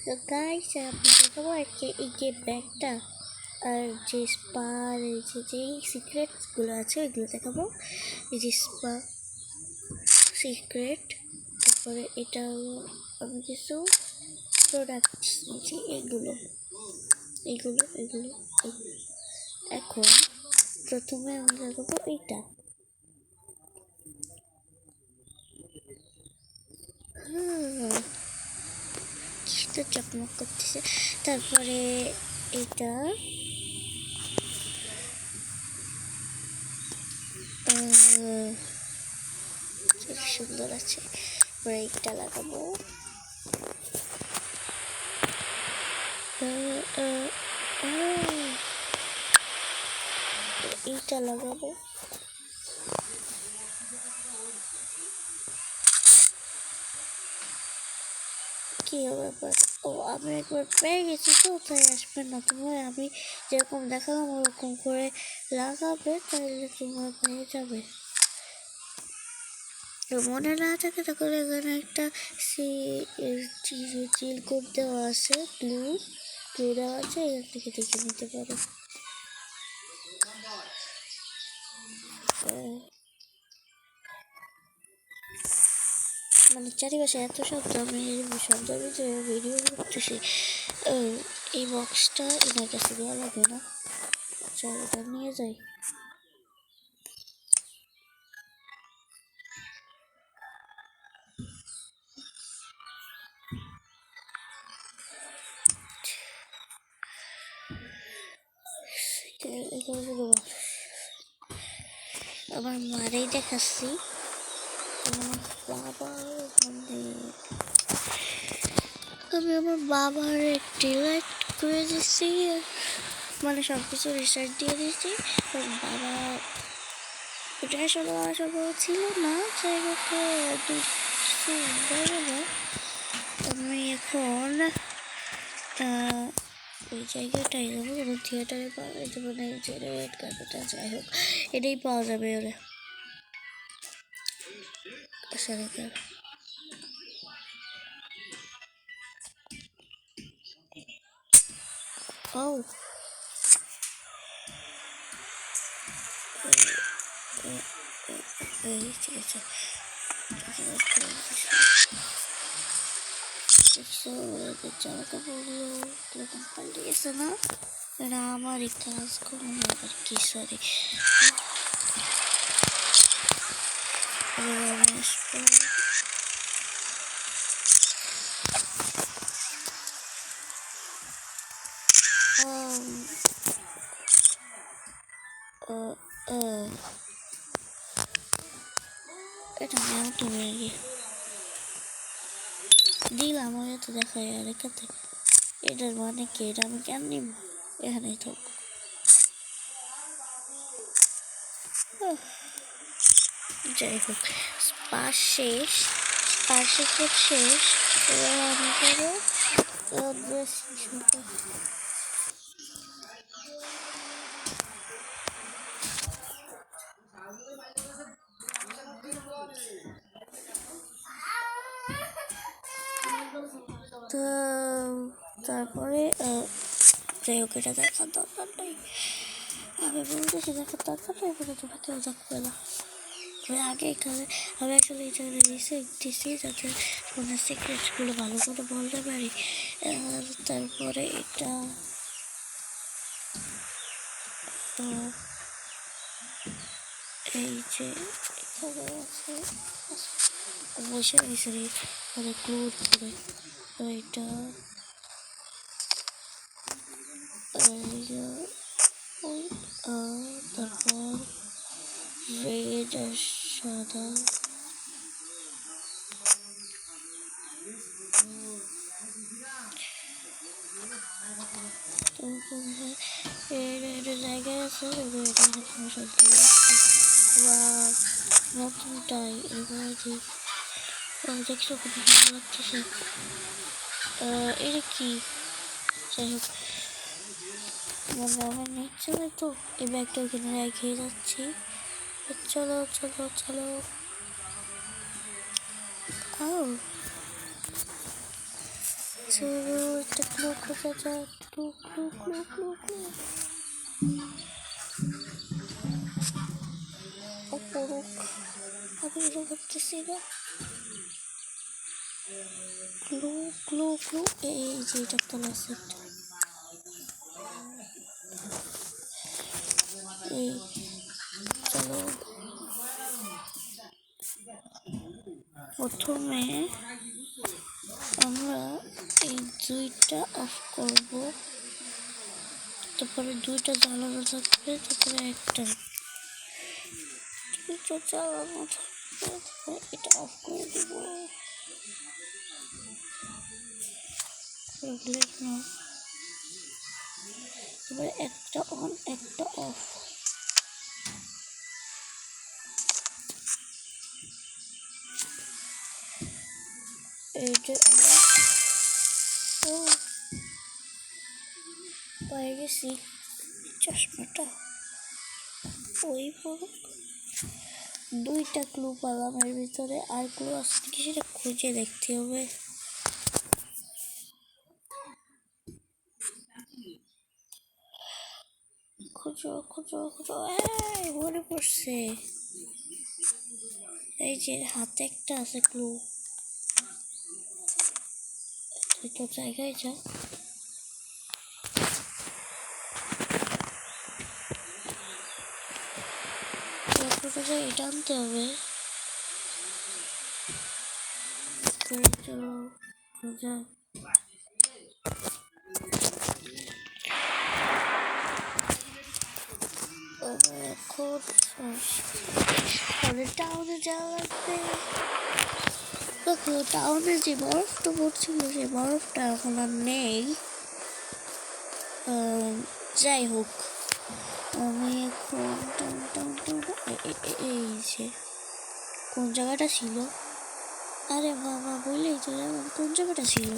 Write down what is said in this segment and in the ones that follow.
তো গাইস আমি দেখাবো আজকে এই যে ব্যাগটা আর যে স্পার এই যে সিক্রেটসগুলো আছে এগুলো দেখাবো। এই যে স্পা সিক্রেট, তারপরে এটাও আমি কিছু প্রোডাক্টস নিয়েছি, এগুলো এগুলো এগুলো এগুলো। এখন প্রথমে আমি দেখাবো এইটা। তো চকমক করতেছে। তারপরে এটা সুন্দর আছে। ব্রেকটা লাগাবো, এইটা লাগাবো। কি ব্যাপার? ও আমি একবার পেয়ে গেছি, তো তাই আসবে না তোমার। আমি যেরকম দেখালাম ওরকম করে লাগাবে, তাহলে তোমার পেয়ে যাবে। তো মনে না থাকে তখন এখানে একটা চিল কোড দেওয়া আছে, ক্লু দেওয়া আছে, এখান থেকে দেখে নিতে পারো। মানে চারিপাশে এত শব্দ, আমি শব্দ যে ভিডিও করতেছি। এই বক্সটা এনার কাছে দেওয়া লাগবে না, চল এটা নিয়ে যাই। আমার মারেই দেখাচ্ছি, আমার বাবার মানে আমি আমার বাবার ডিলেট করে দিচ্ছি, মানে সব কিছু রিসার্চ দিয়ে দিচ্ছি। বাবা এটা আসলে সম্ভব ছিল না, যাই হোক আমি এখন ওই জায়গাটাই যাবো, কোনো থিয়েটারে পাওয়া যাবে না, যে রেড কার্পেটটা, যাই হোক এটাই পাওয়া যাবে ওরা। ও ঠিক আছে, জামা কাপড়গুলো এরকম পাল্টে গেছে না, এটা আমারই কাজ কোনো আর কি। সরি এটা আমি তুমি দিলাম, আমি তো দেখাই আর এখানে এটার মানে কি, এটা আমি কেন নিব, এখানেই তো। যাই হোক পাস শেষ, পাস শেষ। এবার আমি করবো তো তারপরে যাই হোক এটা দেখার দরকার নেই, আমি বলতেছি দেখার দরকার নেই, এখানে তোমরা কেউ দেখবে না। আমি আগে এখানে আমি আসলে এই জায়গায় রিসেন্ট দিছি যাতে তোমার সিক্রেটসগুলো ভালো করে বলতে পারি। তারপরে এটা এই যে এখানে আছে বসে রয়েছে অনেক ক্লোজ করে, তো এটা তারপর রেড আর সাদা, এটা জায়গায় আছে নতুনটাই এবার দেখছো খুব ভালো লাগতেছে। এটা কি, যাই হোক মানে আমার নিচ্ছে না, তো এই ব্যাগটা ওখানে রেখে যাচ্ছি। চলো চলো চলো, চলো একটা ক্লু খোঁজা যাক। Clue clue clue clue clue অপরূপ, আমি এটা ভাবতেছি না। ক্লু ক্লু ক্লু, এই যে এটা তলা আছে একটা। এই চলো প্রথমে আমরা এই দুইটা অফ করব, তারপরে দুইটা জ্বালানো থাকবে, তারপরে একটা দুইটা জ্বালানো থাকবে, তারপরে এটা অফ করে দিব। না, তারপরে একটা অন একটা অফ। এইটা পায়ে গেছি চশমাটা। ওই পড়ুক, দুইটা ক্লু পেলাম, এর ভিতরে আর ক্লু আছে কি সেটা খুঁজে দেখতে হবে। খুঁজো খুঁজো খুঁজো, মনে পড়ছে, এই যে হাতে একটা আছে ক্লু। তুই তো জায়গায় যা, এটা আনতে হবে। চলো খোঁজা। এখন টাউনে যাওয়া লাগবে। দেখো টাউনে যে বরফটা পড়ছিল সেই বরফটা এখন আর নেই। যাই হোক, আমি এখন এই যে কোন জায়গাটা ছিল, আরে বাবা বললেই তো যেমন কোন জায়গাটা ছিল,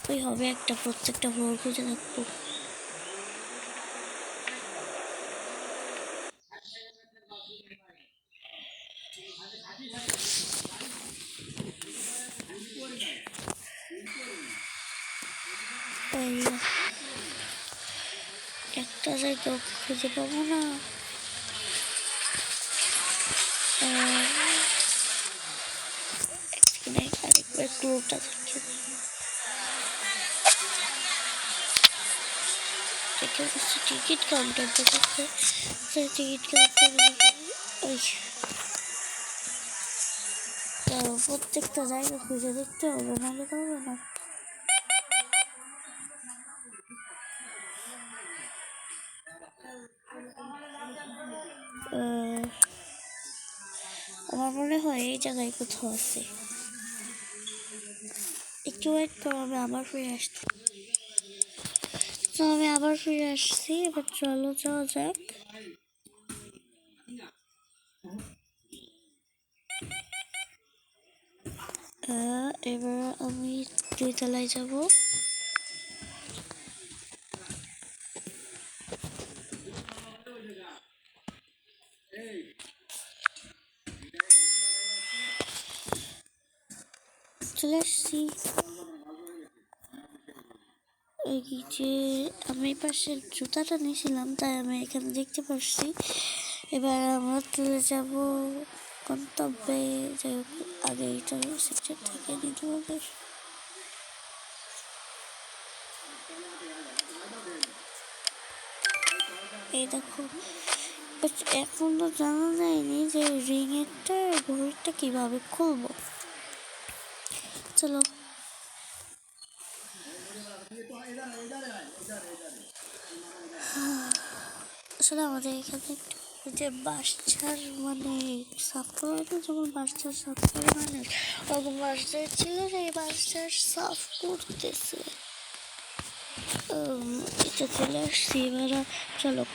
ওই হবে একটা, প্রত্যেকটা ফ্লোর খুঁজে থাকবো। একটা জায়গা খুঁজে পাবো না। আরেকবার ক্লুটা দেখে টিকিট কাউন্টার দেখেছে, টিকিট কাউন্টার প্রত্যেকটা জায়গা খুঁজে দেখতে হবে, নাহলে পাবো না। আমার মনে হয় এই জায়গায় কোথাও আছে, একটু ওয়েট করো, আমি আবার ফিরে আসছি। তো আমি আবার ফিরে আসছি, এবার চলো যাওয়া যাক। এবার আমি 2 তলায় যাব। চলে আসছি। এই যে আমি পাশের জুতাটা নিয়েছিলাম, তাই আমি এখানে দেখতে পাচ্ছি। এবার আমরা চলে যাব গন্তব্যে। যাই হোক, আগে এটা সেকশন থেকে নিতে হবে। এই দেখো, এখনো জানা যায়নি যে রিংয়েরটা ঘড়িটা কিভাবে খুলবো। চলো, আসলে আমাদের এখানে যে বাসছাড় মানে সাফ করে না, যেমন বাসছাড় সাফ করে মানুষ, ওরকম বাসছাড় ছিল, সেই বাসছাড় সাফ করতেছে। এটা চলে আসছি। এবার চলো,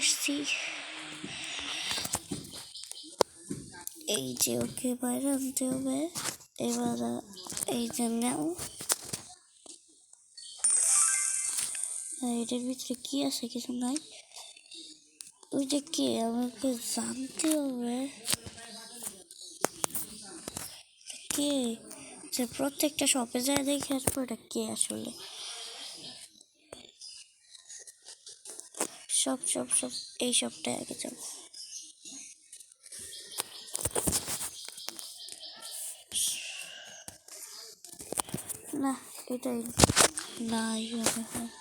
আসছি। এই যে ওকে বাইরে আনতে হবে। এবার এই যে নাও, এটার ভিতরে কি আছে? কিছু নাই। ওইটা কে? আমাকে জানতে হবে কে। যে প্রত্যেকটা শপে যায় দেখে আসবো এটা কে আসলে। সব এই সবটাই আগে যাবো। না এটাই নাই মনে হয়,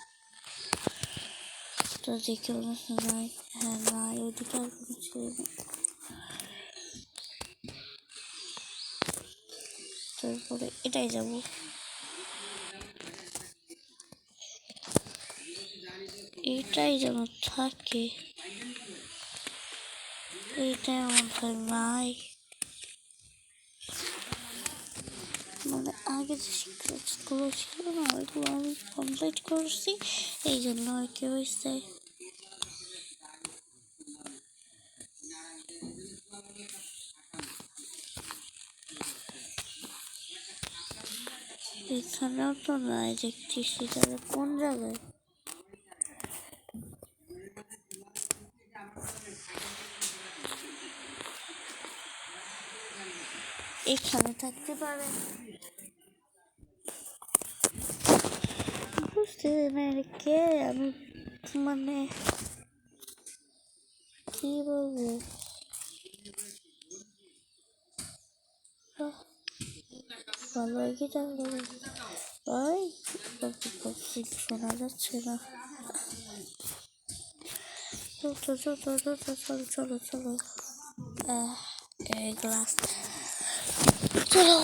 তো দেখে মনে হচ্ছে নাই। হ্যাঁ নাই, ওইদিকে আর কোনো ছিল না। তারপরে এটাই যাবো। এটাই যেন থাকে, এইটাই আমার হয় নাই। মানে আগে যে সিক্রেটসগুলো ছিল না ওইগুলো আমি কমপ্লিট করছি, এই জন্য আর কি হয়েছে। এখানেও তো নাই দেখতেছি, তাহলে কোন জায়গায়? এখানে থাকতে পারে, বুঝতে না কে আমি, মানে কি বলবো। ভালো কি জানবো ভাই, শোনা যাচ্ছে না। চলো চলো চলো চলো চলো চলো, গ্লাস, চলো।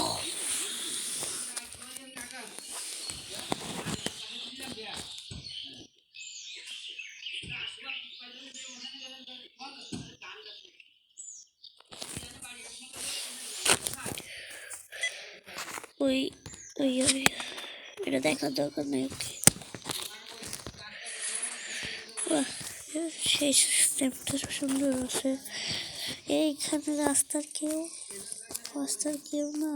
ওই ওই ওই এটা দেখার দরকার নেই। ওকে, সেই স্টেপটা সুন্দর আছে। এইখানে রাস্তার কেউ না।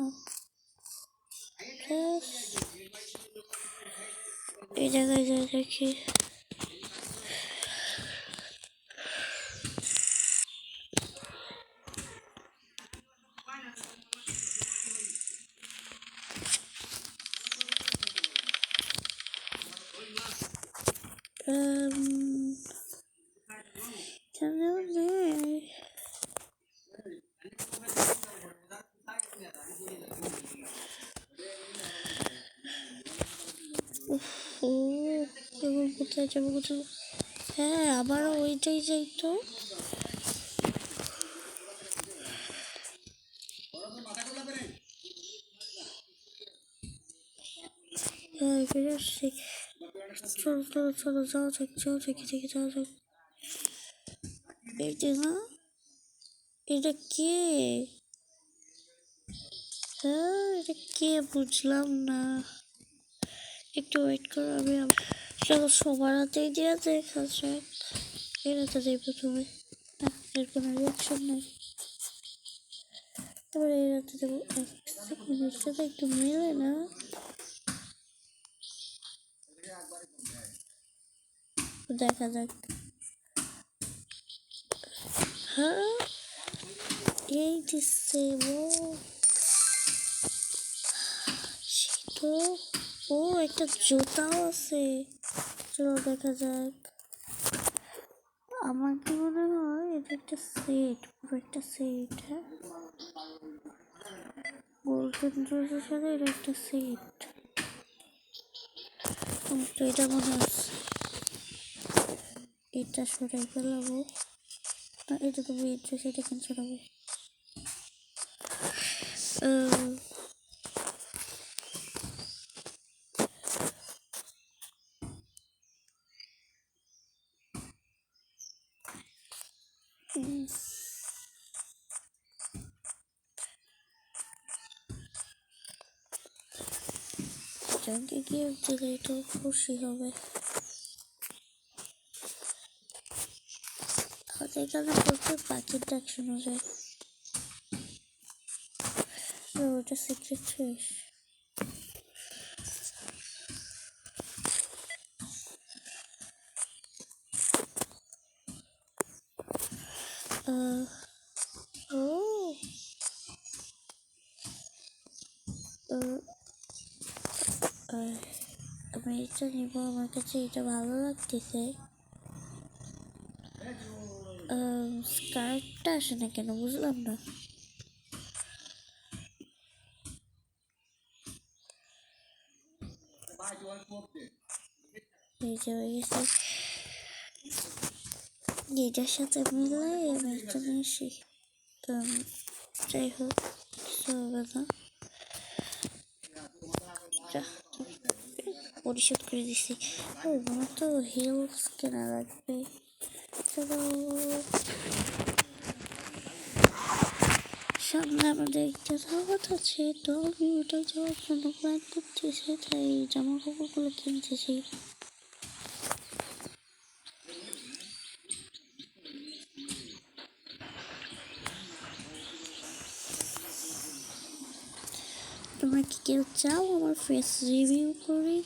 এই জায়গায় যাই দেখি। এখানেও নেই। কোথায় যাবো কোথায়? হ্যাঁ আবারও ওইটাই যাইতো। ফিরে আসছি। চলো চলো চলো যাওয়া যাক দেখি যাওয়া যাক। এইটা না, এটা কে? হ্যাঁ এটা কে বুঝলাম না, একটু ওয়েট করো। আমি চলো সবার হাতেই দিয়ে দেখা যাক। এর হাতে যাই প্রথমে, না এর কোনো রিয়াকশন নেই। এবার এর হাতে দেবো। জিনিসটা তো একটু মেলে না। দেখা যাক। হ্যাঁ এই দিচ্ছে তো। ও একটা জুতাও আছে, চলো দেখা যাক। আমার কি মনে হয় এটা একটা সেট, পুরো একটা সেট। হ্যাঁ গোল্ডেন ড্রেসের সাথে এটা একটা সেট। তো এটা মনে হচ্ছে এটা সরাই ফেলাবো না, এটা তো মেয়ে ড্রেস, এটা কেন সরাবো? জঙ্কে গিয়ে দিলে তো খুশি হবে। আমাদের এখানে প্রচুর পাখির ডাক শোনা যায়। ওটা সিক্রেট শেষ। আহ, ও আহ, আর আমি এটা নিব, আমার কাছে এটা ভালো লাগতেছে। স্কার্টটা আসে না কেন বুঝলাম না। এই যে হয়ে গেছে, এটার সাথে মিলাই আমি একটা নিয়ে আসি। যাই হোক, কিছু হবে না, পরিশোধ করে দিছি। ও আমার তো হিলস কেনা লাগবে। চলো, সামনে আমাদের একটা দাওয়াত আছে, তো আমি ওটা যাওয়ার জন্য প্ল্যান করতেছি, তাই জামা কাপড়গুলো কিনতেছি। তোমরা কি কেউ চাও আমার ফেস রিভিউ করি?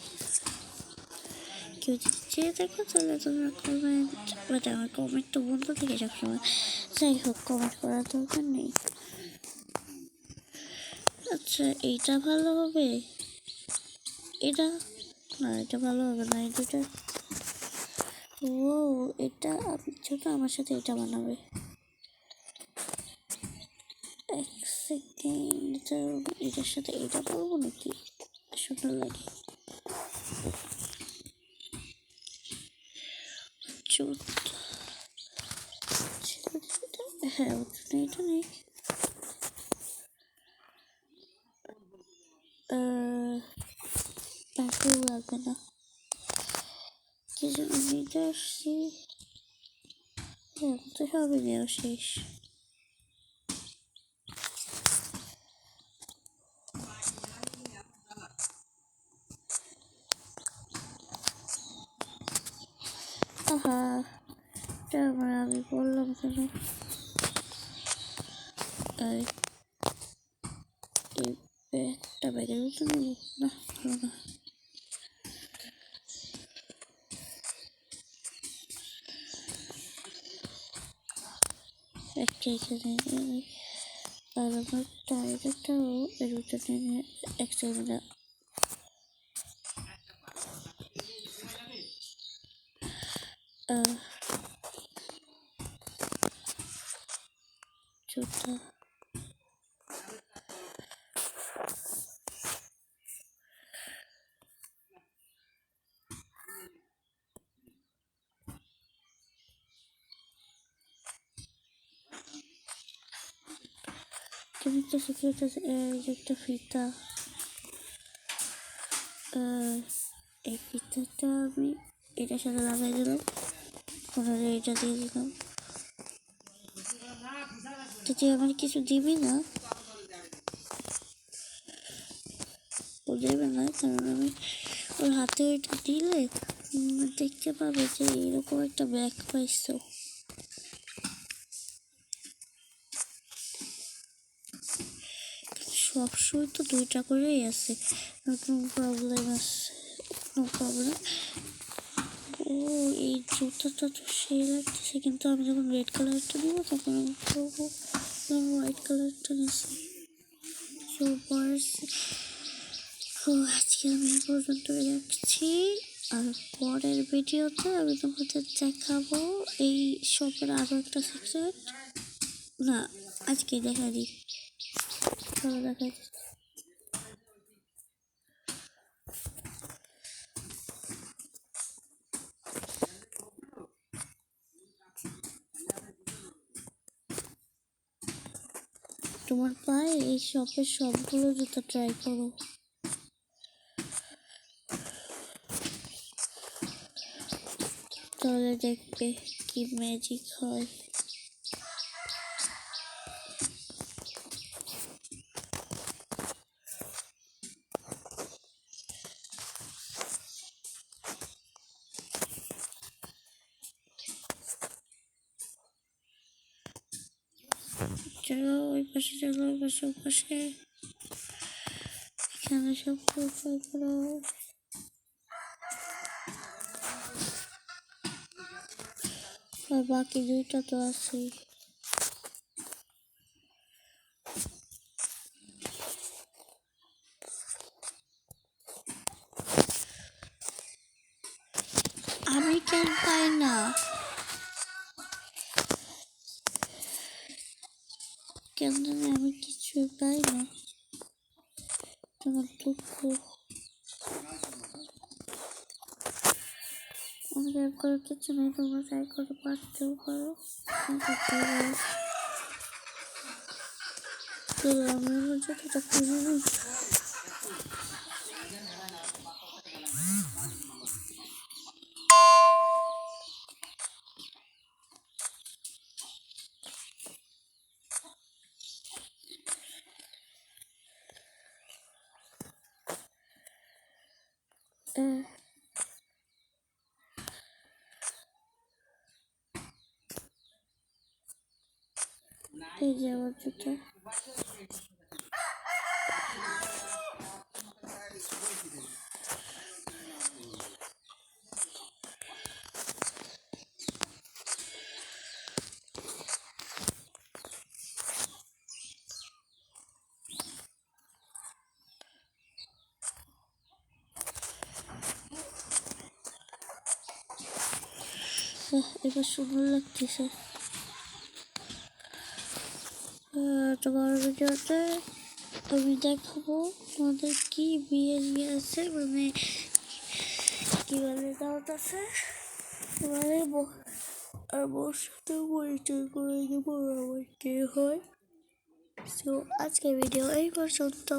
কেউ যদি চেয়ে দেখো তাহলে তোমরা কমেন্ট, বাট আমার কমেন্ট তো বন্ধ থেকে সবসময়। যাই হোক, কমেন্ট করার দরকার নেই। আচ্ছা, এইটা ভালো হবে, এটা না, এটা ভালো হবে না, এই দুটো। ও, এটা ছোট, আমার সাথে এটা বানাবে। এক সেকেন্ড, এটার সাথে এটা বলবো নাকি? সুন্দর লাগে। হ্যাঁ, এটা নেই। তাকেও লাগবে না, কি জন্য নিতে আসছি। হ্যাঁ, তো সবই নেওয়া শেষ। আহা, আমি বললাম কেন? একটা ব্যাগের মতো নেব না, ভালো না। একটা এখানে, আর আমার টায়ারটাও এর ভিতরে নিয়ে এক সেকেন্ড। জুতা, তুমি তো শিখিয়েছো একটা ফিতা। এই ফিতাটা আমি এটার সাথে লাগাই দিলাম, ওনারা এটা দিয়ে দিলাম। তো তুই আমার কিছু দিবি না? ও দেবে না, কারণ আমি ওর হাতে এটা দিলে দেখতে পাবে যে এরকম একটা ব্যাগ পাইছো। সবসময় তো দুইটা করেই আছে, কোনো প্রবলেম আছে, নো প্রবলেম। ও, এই জুতাটা তো সেই লাগতেছে, কিন্তু আমি যখন রেড কালারটা নিব তখন আমি করবো, হোয়াইট কালারটা নিচ্ছি। সো আজকে আমি এই পর্যন্ত রাখছি, আর পরের ভিডিওতে আমি তোমাদের দেখাবো এই শপের আরও একটা সেকশন। না, আজকে দেখা দিই, চলো দেখা দিই। তোমার পায়ে এই শপের সবগুলো জুতো ট্রাই করো, তাহলে দেখবে কি ম্যাজিক হয়। চলো ওই পাশে, চলো ওই পাশে, ওই পাশে, এখানে সব ট্রাই করো। আর বাকি দুইটা তো আছেই। আমি কেন পাই না? কেন জানি আমি কিছু পাই না, আমার দুঃখ। আমাদের করে কিছু নেই, তোমরা ট্রাই করে পারতেও পারো, করতেও পারো। আমি আমার যতটা করে নিই। এই যে আমার জুতা। এবার সুন্দর লাগতেছে। তোমার ভিডিওতে আমি দেখাবো আমাদের কি বিয়ে আছে, মানে কি বলে দাওয়াত আছে, এবারে আর বোর সাথেও পরিচয় করে দেবো আমার কে হয়। তো আজকের ভিডিও এই পর্যন্ত।